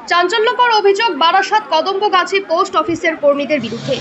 চাঞ্চল্যকর অভিযোগ বারাসাত কদম্বগাছি পোস্ট অফিসের কর্মীদের বিরুদ্ধে।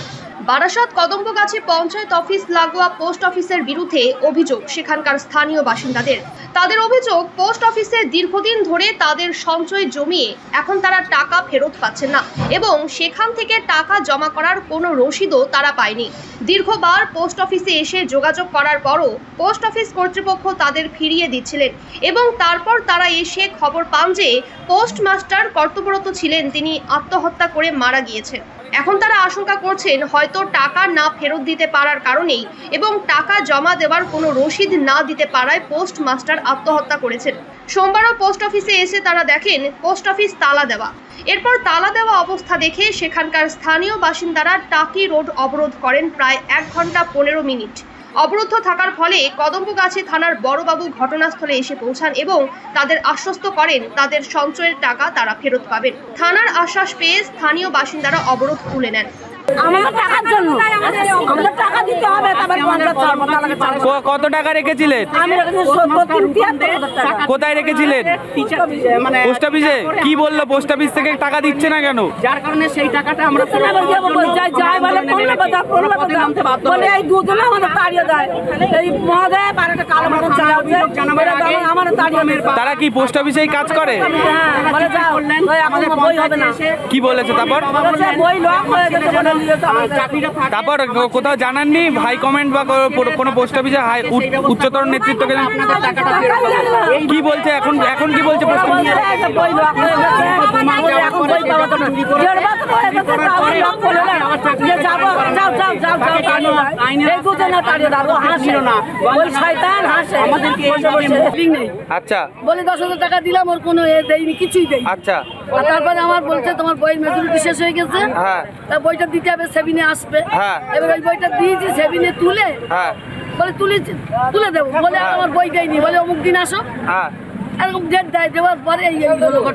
বারাসাত কদম্বগাছি পঞ্চায়েত অফিস লাগোয়া পোস্ট অফিসের বিরুদ্ধে অভিযোগ সেখানকার স্থানীয় বাসিন্দাদের। তাদের অভিযোগ, পোস্ট অফিসে দীর্ঘদিন ধরে তাদের সঞ্চয় জমিয়ে এখন তারা টাকা ফেরত পাচ্ছেন না এবং সেখান থেকে টাকা জমা করার কোনো রসিদও তারা পায়নি। দীর্ঘবার পোস্ট অফিসে এসে যোগাযোগ করার পরও পোস্ট অফিস কর্তৃপক্ষ তাদের ফিরিয়ে দিচ্ছিলেন এবং তারপর তারা এসে খবর পান যে পোস্টমাস্টার কর্তব্যরত ছিলেন, তিনি আত্মহত্যা করে মারা গিয়েছেন। এখন তারা আশঙ্কা করছেন হয়তো টাকা না ফেরত দিতে পারার কারণেই এবং টাকা জমা দেওয়ার কোনো রসিদ না দিতে পারায় পোস্টমাস্টার আত্মহত্যা করেছেন। সোমবারও পোস্ট অফিসে এসে তারা দেখেন পোস্ট অফিস তালা দেওয়া। এরপর তালা দেওয়া অবস্থা দেখে সেখানকার স্থানীয় বাসিন্দারা টাকি রোড অবরোধ করেন প্রায় 1 ঘন্টা 15 মিনিট। অবরুদ্ধ থাকার ফলে কদম্বগাছি থানার বড়বাবু ঘটনাস্থলে এসে পৌঁছান এবং তাদের আশ্বস্ত করেন তাদের সঞ্চয়ের টাকা তারা ফেরত পাবেন। থানার আশ্বাস পেয়ে স্থানীয় বাসিন্দারা অবরোধ তুলে নেন। কত টাকা রেখেছিলেন? কোথায় রেখেছিলেন? পোস্ট অফিসে। কি বললো পোস্ট অফিস থেকে টাকা দিচ্ছে না কেন? যার কারণে সেই টাকাটা আমরা তারা কি পোস্ট অফিসেই কাজ করে? কি বলেছে তারপর? তারপর কোথাও জানাননি হাই কমেন্ট বা কোনো পোস্ট অফিসে উচ্চতর নেতৃত্বকে? কি বলছে এখন? এখন কি বলছে পোস্ট অফিস? আচ্ছা, বলে 10,000 টাকা দিলাম, ওর কোনো দেয়নি, কিছুই দেয়নি। আচ্ছা, তারপরে আমার বলছে তোমার বইয়ের মেচুরিটি শেষ হয়ে গেছে, তা বইটা দিতে হবে, সেভিনে আসবে। এবার ওই বইটা দিয়েছি, সেভিনে তুলে বলে তুলে দেবো, বলে আমার বই দেয়নি, বলে অমুক দিন আসো। এরকম ডেট দেওয়ার পরে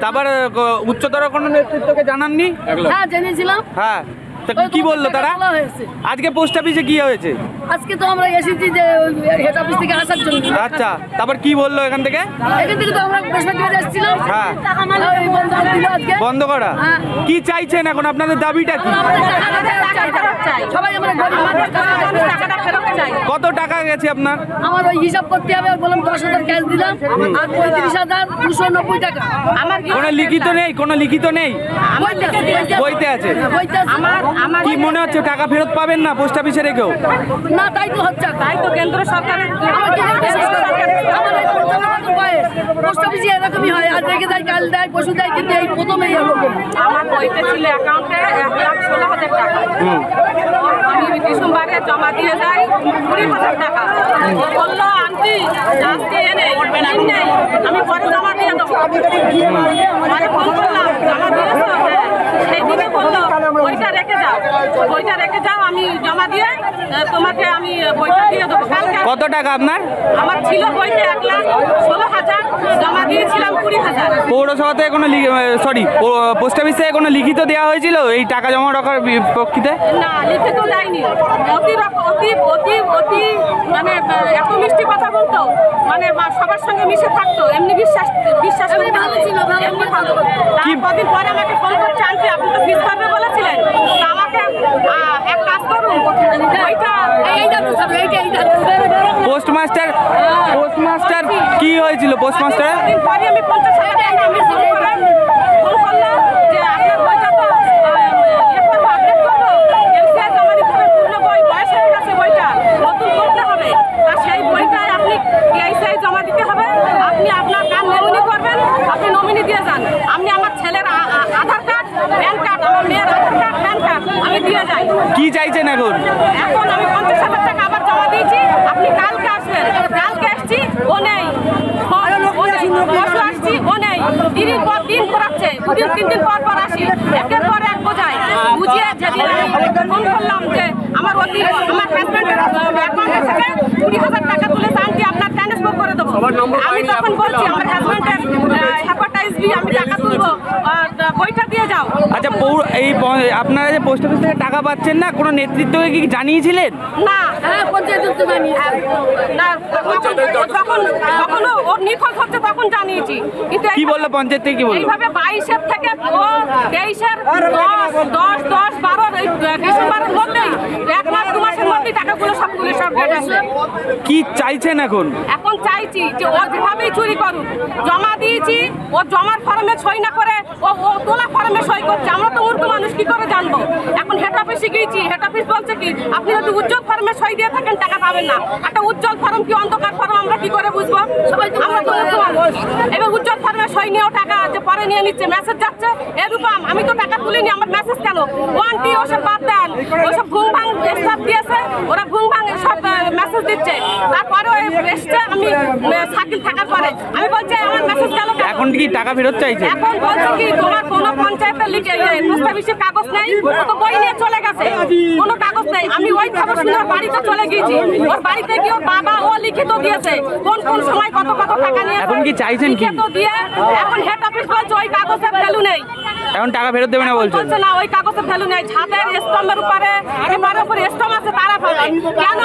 তারপর উচ্চতর কোনো নেতৃত্বকে জানাননি? হ্যাঁ, জেনেছিলাম। কি বললো তারা? আজকে পোস্ট অফিসে কি হয়েছে? আজকে তো আমরা এসেছি যে হেড অফিস থেকে আসার জন্য। আচ্ছা, তারপর কি বললো এখান থেকে? এখান থেকে তো আমরা বৃহস্পতিবার এসেছিলাম, বন্ধ করা। কি চাইছেন এখন? আপনাদের দাবিটা কি? সবাই আমরা গরিব মানুষ, টাকাটা ফেরত চাই। কত টাকা গেছে আপনার? আমার ওই হিসাব করতে হবে, বললাম 10,000 ক্যাশ দিলাম আর 35,290 টাকা। আমার কোনো লিখিত নেই? কোনো লিখিত নেই? বইতে আছে। কি মনে হচ্ছে টাকা ফেরত পাবেন না পোস্ট অফিসে রেখেও? না, তাই তো হচ্ছে, তাই তো কেন্দ্র সরকারের পোস্ট অফিসে এরকমই হয়, আজ রেখে দেয়, কাল দেয়, পশু দেয়, কিন্তু এই প্রথমেই আমার বইতে ছিল অ্যাকাউন্টে 1,16,000 টাকা। আমি ডিসেম্বরে জমা দিয়ে যাই 20,000 টাকা। বললো আন্টি আজকে নেই, আমি পরে জমা দিয়ে দেবো। পরে ফোন করলাম, জমা দিয়েছো? সেই দিনে বললো বইটা রেখে যাও, বইটা রেখে যাও, আমি জমা দিয়ে তোমাকে আমি বইটা দিয়ে দেবো। কত টাকা আপনার? আমার ছিল বইতে 1,16,000, জমা দিয়েছিলাম 20,000। পৌরসভা থেকে কোনো পোস্ট অফিস থেকে কোনো লিখিত দেওয়া হয়েছিল এই টাকা জমা রাখার পক্ষে? না, লিখিত যায়নি। অতি মানে এত মিষ্টি কথা বলতো, মানে সবার সঙ্গে মিশে থাকতো, এমনি বিশ্বাস ভালো ছিল, এমনি ভালো। কদিন পরে আমাকে ফোন করছে, আন্টি আপনি তো ফিস করবে বলেছিলেন, আমাকে এক কাজ করুন, পোস্টমাস্টার কি হয়েছিল? পোস্টমাস্টার পরে আমি 50,000 টাকা আমি ফোন করলাম যে আপনার বইটা তো আপডেট করবো, এলসিআই জমা দিতে হবে, পুরনো বই বয়স হয়ে গেছে, বইটা নতুন করতে হবে। তা সেই বইটায় আপনি এলসিআই জমা দিতে হবে, আপনি আপনার নাম নমিনি করবেন, আপনি নমিনি দিয়ে যান। আপনি আমার ছেলের আধার কার্ড, প্যান কার্ড, আমার মেয়ের আধার কার্ড, প্যান কার্ড আমি দিয়ে যাই। কি চাইছেন এখন? এখন আমি 50,000 টাকা আবার জমা দিয়েছি, আপনি কালকে আসবেন। কালকে আসছি, ও নেই, আসছি, ও নেই, দিনের পর দিন করাচ্ছে, 2-3 দিন পর আসি, একের পর এক বোঝায় বুঝিয়ে। যেদিন আমি ফোন করলাম যে আমার হাজব্যান্ডের অ্যাকাউন্টে থেকে 20,000 টাকা তুলে আনটি আপনার ট্রান্সফার করে দেবো, আমি তখন বলছি আমার হাজব্যান্ডের হেপাটাইটিস বি, আমি টাকা তুলবো, বইটা দিয়ে যাও। আচ্ছা, আপনারা যে পোস্ট অফিস থেকে টাকা পাচ্ছেন না, কোনো নেতৃত্বকে কি জানিয়েছিলেন? না, যখন ওর নিখোঁজ হচ্ছে তখন জানিয়েছি, কিন্তু কি বললো পঞ্চায়েত থেকে? কি বললো? এইভাবে 22-এর থেকে ও 23-এর 10-12 এই ডিসেম্বরের মধ্যেই 1 মাস 2 মাসের মধ্যেই টাকাগুলো সবগুলো সব গেছে। কি চাইছেন এখন? এখন চাইছি যে ও যেভাবেই চুরি করুক, জমা দিয়েছি, ও জমার ফর্মে সই না করে ও তোলা ফর্মে সই করছে। আমরা তো মূর্খ মানুষ, কি করে জানবো? এখন হেড অফিসে গিয়েছি, হেড অফিস বলছে কি আপনি যদি উজ্জ্বল ফর্মে সই দিয়ে থাকেন টাকা পাবেন না। একটা উজ্জ্বল ফর্ম কি অন্ধকার ফর্ম আমরা কি করে বুঝবো? আমরা তো মূর্খ মানুষ। এবার উজ্জ্বল ফর্মে সই নিয়েও টাকা যে পরে নিয়ে নিচ্ছে, মেসেজ যাচ্ছে এরকম। আমি তো টাকা তুলিনি, আমার মেসেজ কেন? ও আন্টি ওসব বাদ দেন, ওসব ভুং ভাং স্টাফ দিয়েছে, ওরা ভুং ভাং সব মেসেজ দিচ্ছে। তারপরে এসছে আমি সাইকেল থাকার পরে আমি বলছি আমার মেসেজ গেল। এখন কি টাকা ফেরত চাইছে? এখন বলছে কি তোমার কোনো পঞ্চায়েতের লিখে পোস্ট অফিসের কাগজ নেই, ও তো বই নিয়ে চলে গেছে, কোনো কাগজ নেই। আমি ওই খবর শুনে ওর বাড়িতে চলে গিয়েছি, ওর বাড়িতে গিয়ে ওর বাবা ও লিখিত দিয়েছে কোন কোন সময় কত কত টাকা নিয়ে। এখন কি চাইছেন কি? লিখিত দিয়ে এখন হেড অফিস বলছে ওই কাগজের ভ্যালু নেই, এখন টাকা ফেরত দেবে না বলছেন? বলছে না ওই কাগজের ভ্যালু নেই। ছাদের স্তম্ভের উপরে একেবারে উপরে স্তম্ভ আছে তারা পাবে, কেন